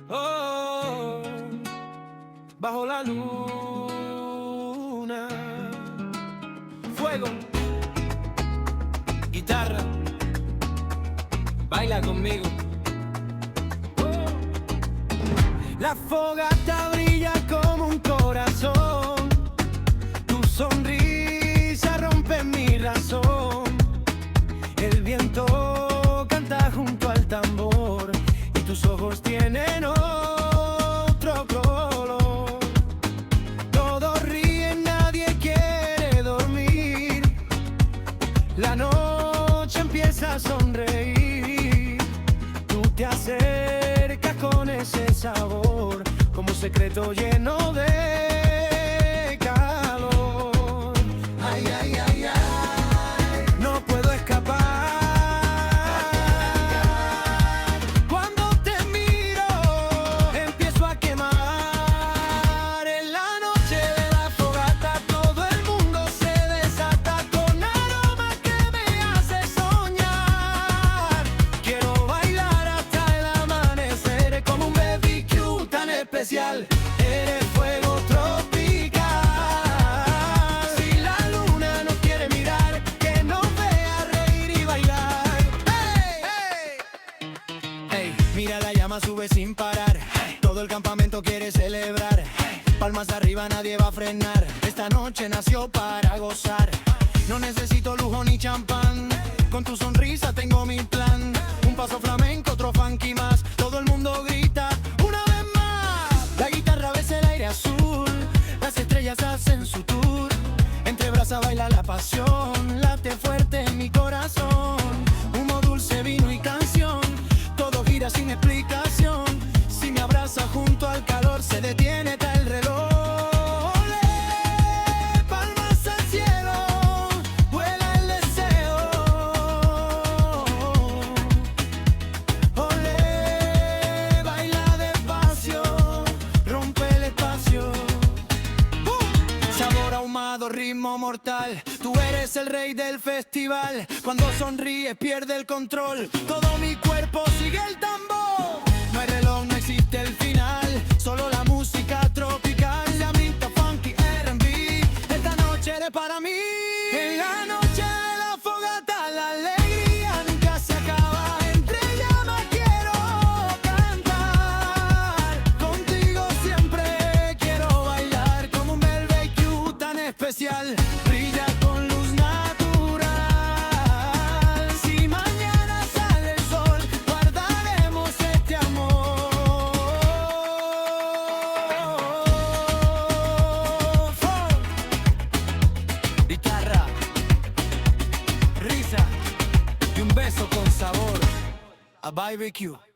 Oh, bajo la luna, fuego, guitarra, baila conmigo. Oh. La fogata brilla como un corazón, tu sonrisa rompe mi razón. El viento canta junto al tambor y tus ojos tienen otro color. Todos ríen, nadie quiere dormir. La noche empieza a sonreír. Tú te acercas con ese sabor, como un secreto lleno de calor. Ay, ay, ay, ay, no puedo escapar. Cuando te miro, empiezo a quemar. En la noche de la fogata, todo el mundo se desata con aroma que me hace soñar. Quiero bailar hasta el amanecer, como un BBQ tan especial. Eres fuego tropical. Si la luna no quiere mirar, que nos vea reír y bailar. ¡Hey! ¡Hey! ¡Hey! Mira, la llama sube sin parar. Todo el campamento quiere celebrar. Palmas arriba, nadie va a frenar. Esta noche nació para gozar. No necesito lujo ni champán. Con tu sonrisa tengo mi plan. Un paso flamenco, otro funky más. Todo el mundo grita una vez más. La guitarra besa el aire azul. Las estrellas hacen su tour. Entre brasas baila la pasión. Late fuerte en mi corazón. Humo dulce, vino y canción. Todo gira sin explicación. Si me abraza junto al calor, se detiene hasta el reloj. Olé, palmas al cielo, vuela el deseo. Olé, baila despacio, rompe el espacio. Sabor ahumado, ritmo mortal. Tú eres el rey del festival. Cuando sonríes pierde el control. Todo mi cuerpo sigue el tambor. No hay reloj, no existe el final. Solo la música tropical. La minta funky R&B. Esta noche eres para mí. En la noche de la fogata, la alegría nunca se acaba. Entre llamas quiero cantar. Contigo siempre quiero bailar, como un BBQ tan especial. Brilla con luz natural. Si mañana sale el sol, guardaremos este amor. Guitarra, risa y un beso con sabor a BBQ.